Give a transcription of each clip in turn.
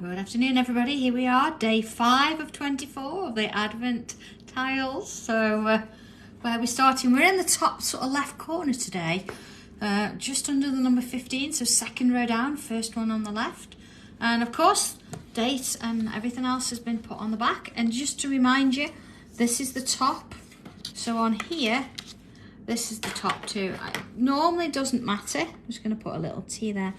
Good afternoon, everybody. Here we are, day 5 of 24 of the Advent tiles. So where are we starting? We're in the top sort of left corner today, just under the number 15, so second row down, first one on the left. And of course, date and everything else has been put on the back. And just to remind you, this is the top. So on here, this is the top too. It normally doesn't matter. I'm just going to put a little T there.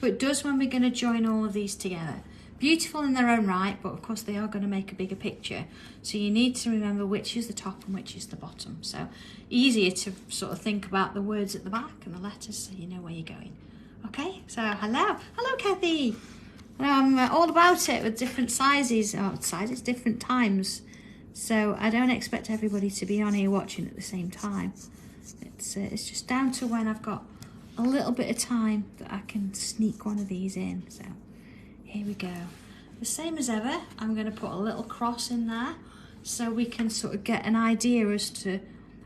But it does when we're going to join all of these together. Beautiful in their own right, but of course they are going to make a bigger picture. So you need to remember which is the top and which is the bottom. So easier to sort of think about the words at the back and the letters so you know where you're going. Okay, so hello. Hello, Kathy. All about it with different sizes, different times. So I don't expect everybody to be on here watching at the same time. It's just down to when I've got a little bit of time that I can sneak one of these in. So here we go. The same as ever, I'm going to put a little cross in there so we can sort of get an idea as to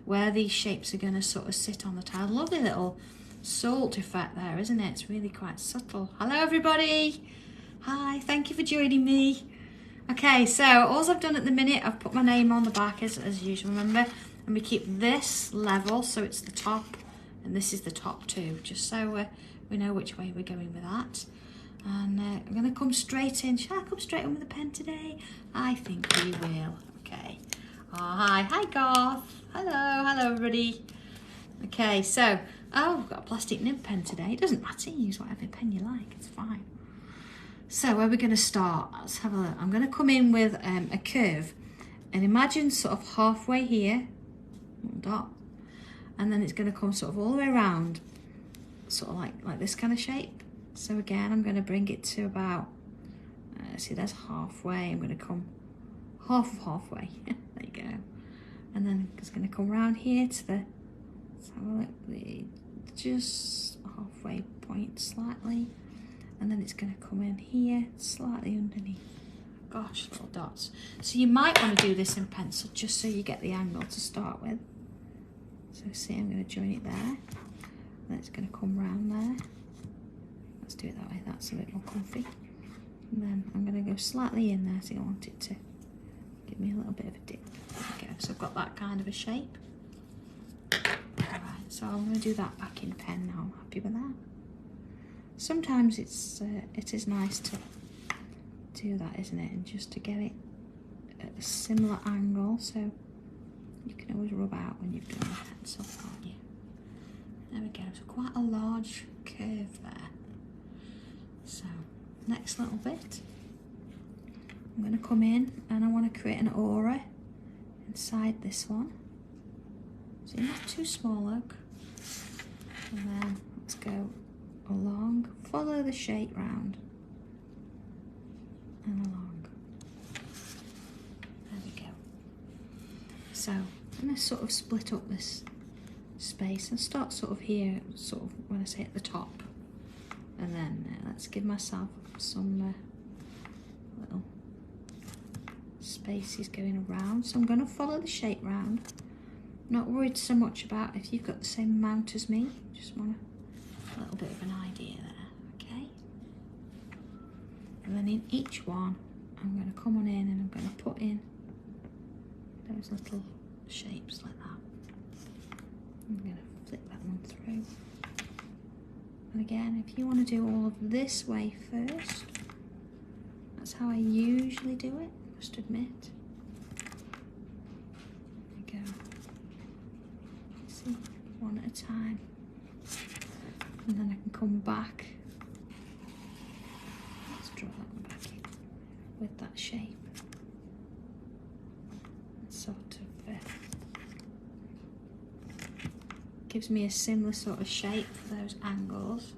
where these shapes are going to sort of sit on the tile. Lovely little salt effect there, isn't it? It's really quite subtle. Hello, everybody. Hi, thank you for joining me. Okay, so all I've done at the minute, I've put my name on the back as usual, remember? And we keep this level, so it's the top, and this is the top too, just so we know which way we're going with that. And I'm going to come straight in. Shall I come straight in with a pen today? I think we will. Okay. Oh, hi. Hi, Garth. Hello, everybody. Okay, so, I've got a plastic nib pen today. It doesn't matter. You use whatever pen you like. It's fine. So, where are we going to start? Let's have a look. I'm going to come in with a curve. And imagine sort of halfway here. Dot. And then it's going to come sort of all the way around. Sort of like this kind of shape. So again, I'm going to bring it to about, see that's halfway, I'm going to come half of halfway, there you go. And then it's going to come around here to the, let's have a look, just halfway point slightly. And then it's going to come in here, slightly underneath. Gosh, little dots. So you might want to do this in pencil, just so you get the angle to start with. So see, I'm going to join it there. Then it's going to come round there. Let's do it that way, that's a bit more comfy. And then I'm going to go slightly in there, so I want it to give me a little bit of a dip. There we go, so I've got that kind of a shape. Alright, so I'm going to do that back in pen now, I'm happy with that. Sometimes it is nice to do that, isn't it? And just to get it at a similar angle, so you can always rub out when you've done the pencil, can't you? There we go, so quite a large curve there. So, next little bit, I'm going to come in and I want to create an aura inside this one. So not too small, look. And then let's go along, follow the shape round and along. There we go. So, I'm going to sort of split up this space and start sort of here, sort of when I say at the top. And then let's give myself some little spaces going around. So I'm going to follow the shape round. Not worried so much about if you've got the same amount as me. Just want a little bit of an idea there, okay? And then in each one, I'm going to come on in and I'm going to put in those little shapes like that. I'm going to flip that one through. And again, if you want to do all of this way first, that's how I usually do it, I must admit. There we go. See, one at a time. And then I can come back. Let's draw that one back in with that shape. Sort of gives me a similar sort of shape for those angles.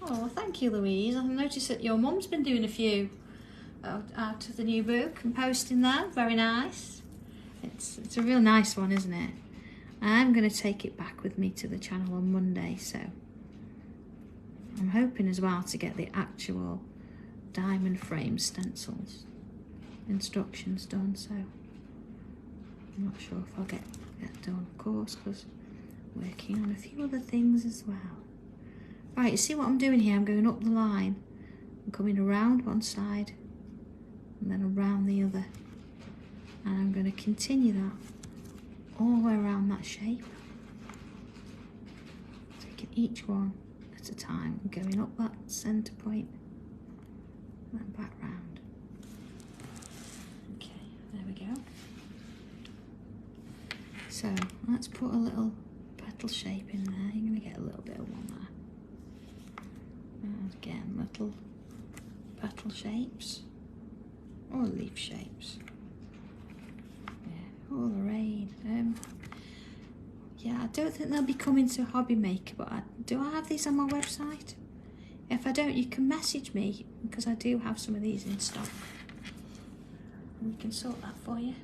Oh, thank you, Louise. I've noticed that your mum's been doing a few out of the new book and posting that. Very nice. It's a real nice one, isn't it? I'm going to take it back with me to the channel on Monday, so I'm hoping as well to get the actual diamond frame stencils instructions done, so I'm not sure if I'll get done, of course, because working on a few other things as well. Right, you see what I'm doing here? I'm going up the line coming around one side and then around the other, and I'm going to continue that all the way around that shape, taking each one at a time, going up that centre point and then back round. Okay, there we go. So let's put a little petal shape in there. You're going to get a little bit of one there. And again, little petal shapes or leaf shapes. Yeah, oh, the rain. Yeah, I don't think they'll be coming to Hobby Maker, but do I have these on my website? If I don't, you can message me, because I do have some of these in stock. We can sort that for you.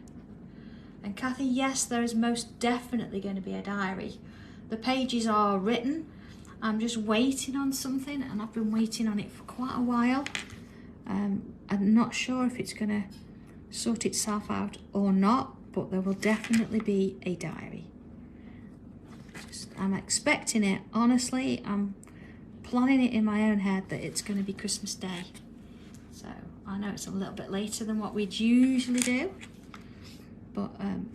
And Kathy, yes, there is most definitely going to be a diary. The pages are written. I'm just waiting on something, and I've been waiting on it for quite a while. I'm not sure if it's going to sort itself out or not, but there will definitely be a diary. I'm expecting it. Honestly, I'm planning it in my own head that it's going to be Christmas Day. So I know it's a little bit later than what we'd usually do, but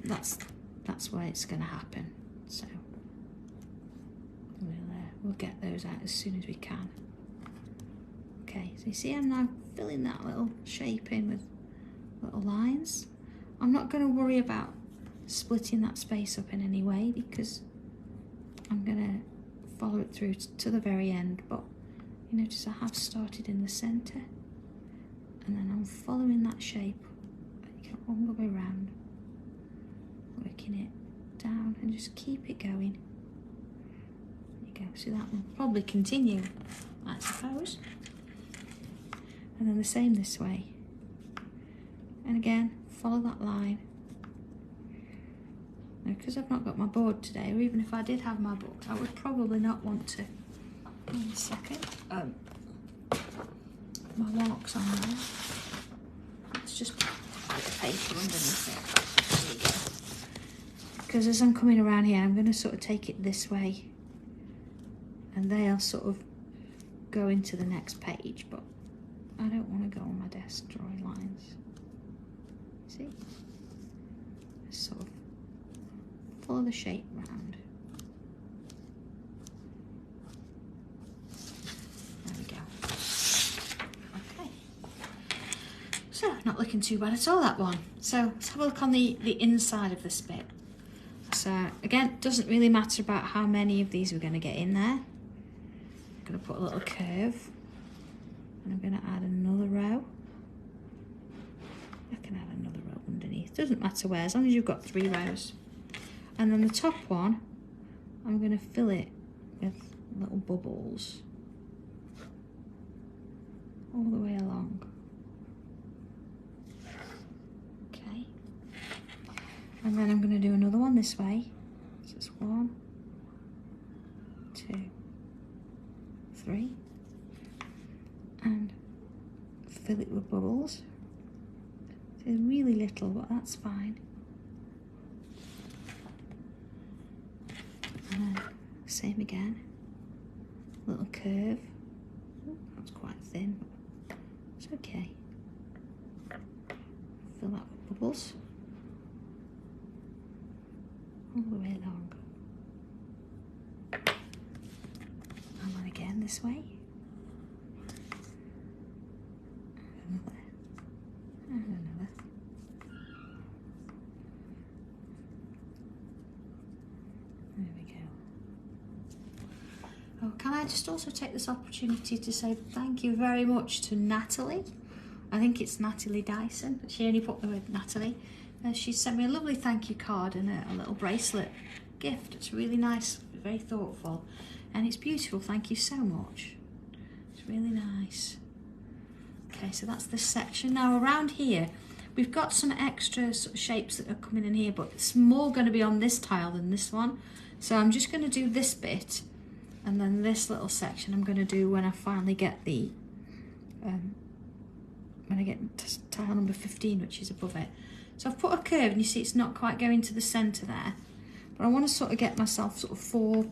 that's where it's going to happen. So we'll get those out as soon as we can. Okay, so you see I'm now filling that little shape in with little lines. I'm not going to worry about splitting that space up in any way, because I'm going to follow it through to the very end. But you notice I have started in the centre, and then I'm following that shape all the way around, working it down, and just keep it going. There you go. So that will probably continue, I suppose. And then the same this way. And again, follow that line. Now, because I've not got my board today, or even if I did have my book, I would probably not want to. Wait a second. My mark's on there. Let's just put a bit of paper underneath it. There you go. Because as I'm coming around here, I'm going to sort of take it this way, and they'll sort of go into the next page, but I don't want to go on my desk drawing lines. See? Just sort of follow the shape round. There we go. Okay. So, not looking too bad at all, that one. So, let's have a look on the inside of this bit. So, again, doesn't really matter about how many of these we're going to get in there. I'm going to put a little curve. And I'm going to add another row. I can add another row underneath. Doesn't matter where, as long as you've got 3 rows. And then the top one, I'm going to fill it with little bubbles all the way along. Okay. And then I'm going to do another one this way. So it's 1, 2, 3. And fill it with bubbles. They're really little, but that's fine. And then same again. Little curve. Oh, that's quite thin, but it's okay. Fill that with bubbles all the way along. And then again this way. Another. And another. There we go. Oh, can I just also take this opportunity to say thank you very much to Natalie. I think it's Natalie Dyson. She only put the word Natalie. She sent me a lovely thank you card and a little bracelet gift. It's really nice, very thoughtful, and it's beautiful. Thank you so much. It's really nice. Okay, so that's this section. Now around here, we've got some extra sort of shapes that are coming in here, but it's more going to be on this tile than this one. So I'm just going to do this bit, and then this little section I'm going to do when I finally get the, when I get to tile number 15, which is above it. So I've put a curve, and you see it's not quite going to the centre there, but I want to sort of get myself sort of 4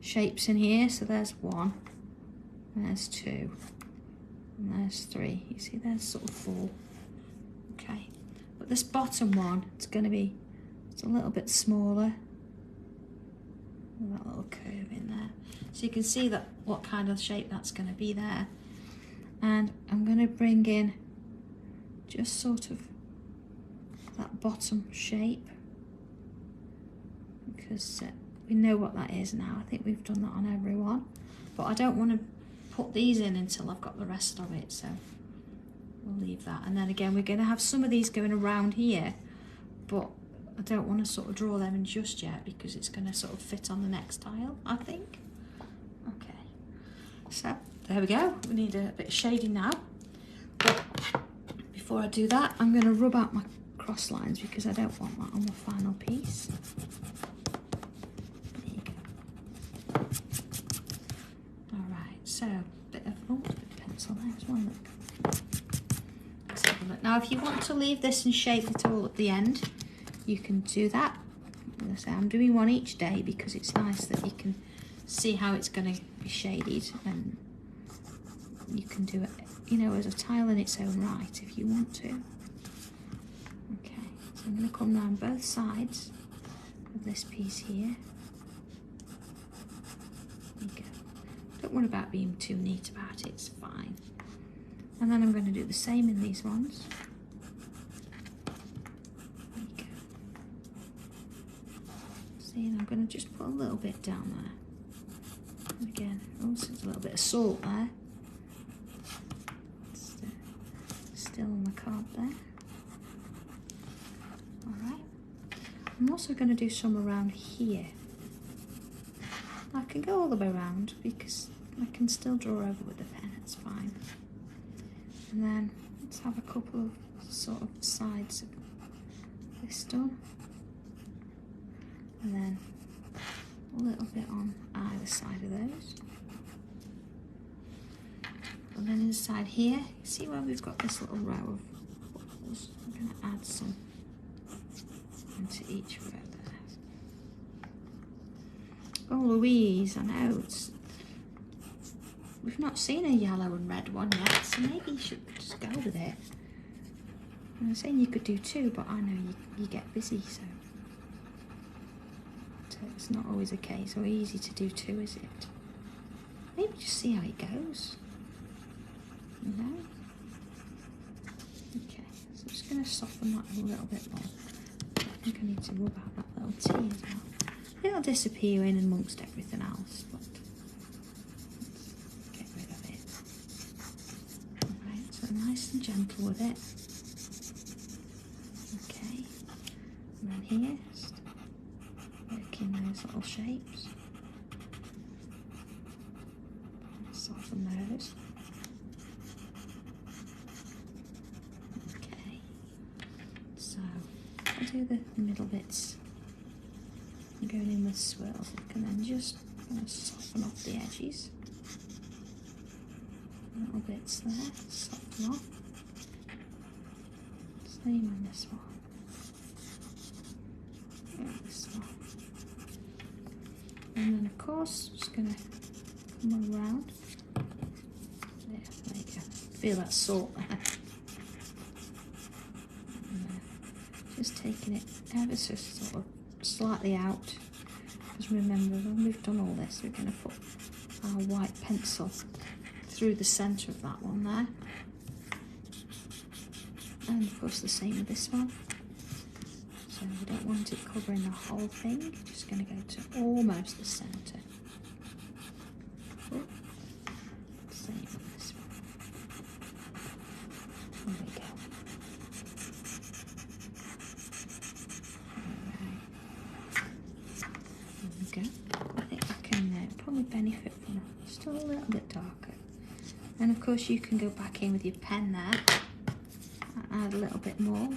shapes in here. So there's 1, there's 2, And there's 3. You see there's sort of 4. Okay, but this bottom one, it's going to be a little bit smaller. That little curve in there. So you can see that what kind of shape that's going to be there. And I'm going to bring in just sort of that bottom shape, because we know what that is now. I think we've done that on every one, but I don't want to put these in until I've got the rest of it, so we'll leave that. And then again, we're going to have some of these going around here, but I don't want to sort of draw them in just yet because it's going to sort of fit on the next tile, I think. Okay, so there we go. We need a bit of shading now, but before I do that, I'm going to rub out my cross lines because I don't want that on the final piece. There you go. Alright, so bit of pencil there as well. Look. Let's have a look. Now if you want to leave this and shape it all at the end, you can do that. As I say, I'm doing one each day because it's nice that you can see how it's going to be shaded, and you can do it, you know, as a tile in its own right if you want to. Okay, so I'm going to come round both sides of this piece here. There you go. Don't worry about being too neat about it, it's fine. And then I'm going to do the same in these ones. There you go. See, and I'm going to just put a little bit down there. And again, also there's a little bit of salt there. Still on the card there. Alright. I'm also going to do some around here. I can go all the way around because I can still draw over with the pen, it's fine. And then let's have a couple of sort of sides of this done. And then a little bit on either side of those. And then inside here, you see where we've got this little row of bubbles? I'm going to add some into each row there. Oh Louise, I know we've not seen a yellow and red one yet, so maybe you should just go with it. I'm saying you could do 2, but I know you get busy, so it's not always a case or easy to do 2, is it? Maybe just see how it goes. No. Okay, so I'm just going to soften that a little bit more. I think I need to rub out that little T as well. It'll disappear in amongst everything else, but let's get rid of it. Alright, so nice and gentle with it. Okay, and then here, just working those little shapes. Soften those. I'll do the middle bits going in with swirls, and then just kind of soften off the edges. Little bits there, soften off. Same on this one. And this one. And then of course, just going to come around. There you go. Feel that salt there. Just taking it ever so sort of slightly out, because remember when we've done all this, we're going to put our white pencil through the centre of that one there, and of course the same with this one. So we don't want it covering the whole thing, you're just going to go to almost the centre. Same with this one. There we go. Go. I think I can probably benefit from just a little bit darker. And of course you can go back in with your pen there and add a little bit more.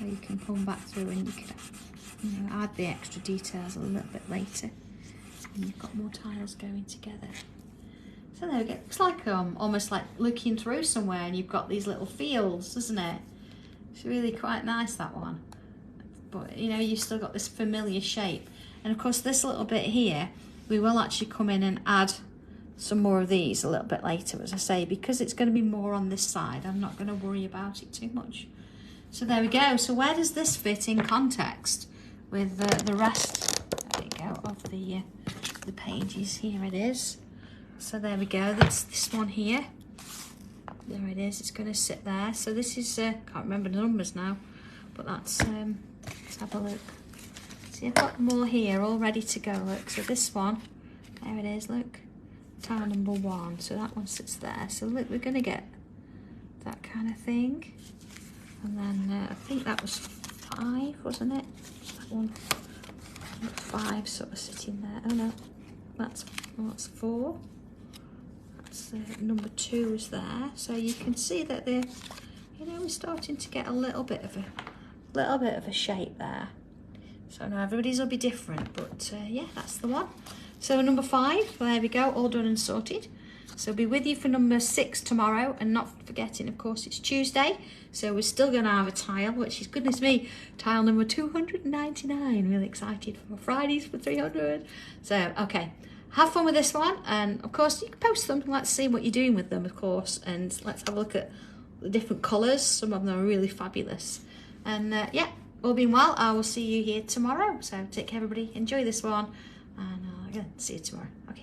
Or you can come back through and you can add the extra details a little bit later. And you've got more tiles going together. So there we go. It's like almost like looking through somewhere and you've got these little fields, isn't it? It's really quite nice, that one. But you know, you've still got this familiar shape. And of course this little bit here, we will actually come in and add some more of these a little bit later, as I say, because it's going to be more on this side. I'm not going to worry about it too much. So there we go. So where does this fit in context with the rest, there we go, of the pages? Here it is. So there we go, that's this one here. There it is, it's going to sit there. So this is, can't remember the numbers now, but that's, let's have a look. See, I've got more here all ready to go, look. So this one, there it is, look, tile number 1. So that one sits there. So look, we're going to get that kind of thing. And then I think that was 5, wasn't it? That one, 5 sort of sitting there. Oh no, that's 4. That's number 2 is there. So you can see that they're, you know, we're starting to get a little bit of a shape there. So now everybody's will be different, but yeah, that's the one. So number 5, there we go, all done and sorted. So I'll be with you for number 6 tomorrow, and not forgetting, of course, it's Tuesday. So we're still going to have a tile, which is, goodness me, tile number 299. Really excited for Fridays for 300. So, okay, have fun with this one. And of course, you can post them. Let's see what you're doing with them, of course. And let's have a look at the different colours. Some of them are really fabulous. And yeah, all being well, I will see you here tomorrow. So take care, everybody. Enjoy this one. And I'll see you tomorrow. Okay.